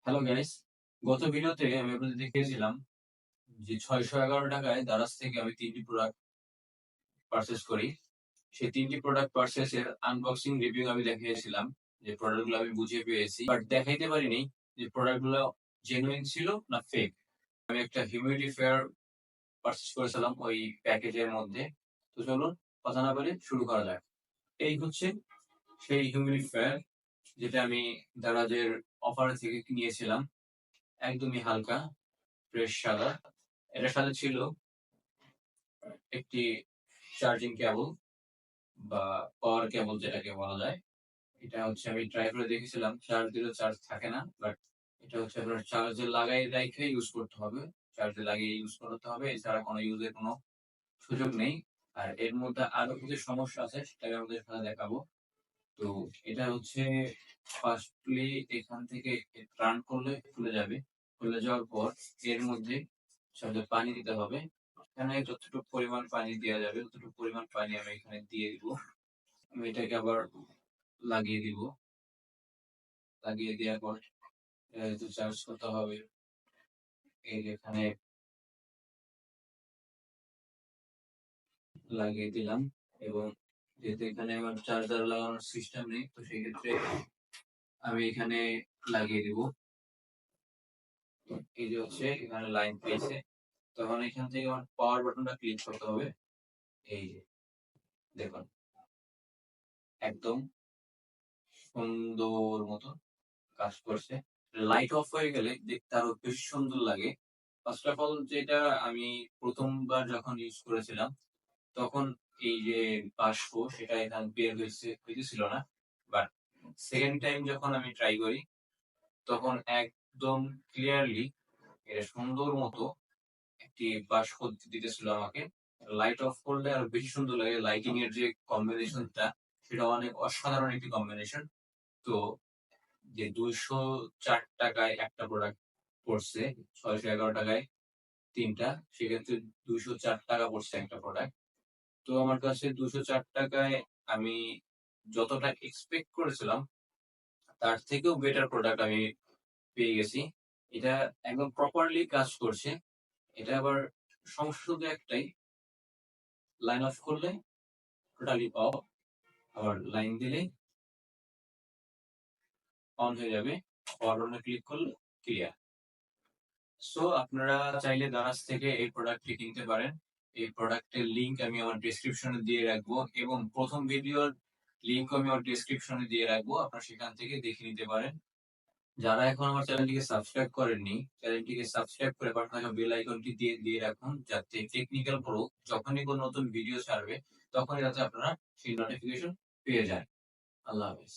Hello guys, গত ভিডিওতে আমি আপনাদের দেখিয়েছিলাম যে 611 টাকায় দারাজ থেকে আমি 3টি প্রোডাক্ট পারচেজ করি। সেই 3টি প্রোডাক্ট পারচেজের আনবক্সিং রিভিউ আমি দেখিয়েছিলাম যে প্রোডাক্টগুলো আমি বুঝে পেয়েছি, বাট দেখাইতে পারিনি যে প্রোডাক্টগুলো জেনুইন ছিল না ফেক। আমি একটা হিউমিডিফায়ার পারচেজ করেছিলাম ওই প্যাকেজের মধ্যে। তো চলুন কথা না বলে শুরু করা যাক। এই হচ্ছে সেই হিউমিডিফায়ার যেটা আমি দারাজের অফার থেকে নিয়েছিলাম। একদমই হালকা ফ্রেশ সাদা। এটার সাথে ছিল একটি চার্জিং কেবল বা পাওয়ার কেবল যেটাকে বলা যায়। এটা হচ্ছে আমি ট্রাই করে দেখেছিলাম, চার্জ দিলেও চার্জ থাকে না। বাট এটা হচ্ছে আপনার চার্জে লাগাই রাইখে ইউজ করতে হবে। চার্জে লাগিয়ে ইউজ করতে হবে। এছাড়া কোনো ইউজের কোনো সুযোগ নেই। আর এর মধ্যে আরো কিছু সমস্যা আছে সেটা আমি আপনাদের সাথে দেখাবো। তো এটা হচ্ছে ফার্স্টলি এখান থেকে টার্ন করলে খুলে যাবে। খুলে যাওয়ার পর এর মধ্যে সাথে পানি দিতে হবে। এখানে যতটুকু পরিমাণ পানি দেওয়া যাবে ততটুকু পরিমাণ পানি আমি এখানে দিয়ে দিব। আমি এটাকে আবার লাগিয়ে দিব। লাগিয়ে দেওয়ার পর এটা একটু চার্জ করতে হবে। এই যে এখানে লাগিয়ে দিলাম এবং যেহেতু এখানে আমার চার্জার লাগানোর সিস্টেম নেই, তো সেক্ষেত্রে আমি এখানে লাগিয়ে দিব। এই যে হচ্ছে এখানে লাইন পেয়েছে, তখন এখান থেকে আমার পাওয়ার বাটনটা ক্লিক করতে হবে। এই যে দেখুন, একদম সুন্দর মতো কাজ করছে। লাইট অফ হয়ে গেলে দেখতে আরো বেশি সুন্দর লাগে। ফার্স্ট অফ অল যেটা আমি প্রথমবার যখন ইউজ করেছিলাম তখন এই যে বাষ্প সেটা এখানে বের হইতেছিল না। বাট সেকেন্ড টাইম যখন আমি ট্রাই করি তখন একদম ক্লিয়ারলি এটা সুন্দর মতো একটি বাষ্প দিতেছিল আমাকে। লাইট অফ করলে আরো বেশি সুন্দর লাগে। লাইটিং এর যে কম্বিনেশনটা সেটা অনেক অসাধারণ একটি কম্বিনেশন। তো যে 204 টাকায় একটা প্রোডাক্ট পড়ছে, 611 টাকায় তিনটা, সেক্ষেত্রে 204 টাকা পড়ছে একটা প্রোডাক্ট। তো আমার কাছে 204 টাকায় আমি যতটা এক্সপেক্ট করেছিলাম তার থেকেও বেটার প্রোডাক্ট আমি পেয়ে গেছি। এটা একদম প্রপারলি কাজ করছে। এটা আবার সমস্যা শুধু একটাই, লাইন অফ করলে টোটালি অফ, আবার লাইন দিলে অন হয়ে যাবে। পাওয়ার বাটনে ক্লিক করলে ক্লিয়ার। সো আপনারা চাইলে দারাজ থেকে এই প্রোডাক্টটি কিনতে পারেন। এই প্রোডাক্টের লিংক আমি আমার ডেসক্রিপশনে দিয়ে রাখবো এবং প্রথম ভিডিওর লিংক আমি আমার ডেসক্রিপশনে দিয়ে রাখবো। আপনারা সেখান থেকে দেখে নিতে পারেন। যারা এখন আমার চ্যানেলটিকে সাবস্ক্রাইব করেননি, চ্যানেলটিকে সাবস্ক্রাইব করে পাশে থাকা বেল আইকনটি দিয়ে দিয়ে রাখুন, যাতে টেকনিক্যাল প্রো যখনই কোনো নতুন ভিডিও ছাড়বে তখনই যাতে আপনারা সেই নোটিফিকেশন পেয়ে যান। আল্লাহ হাফেজ।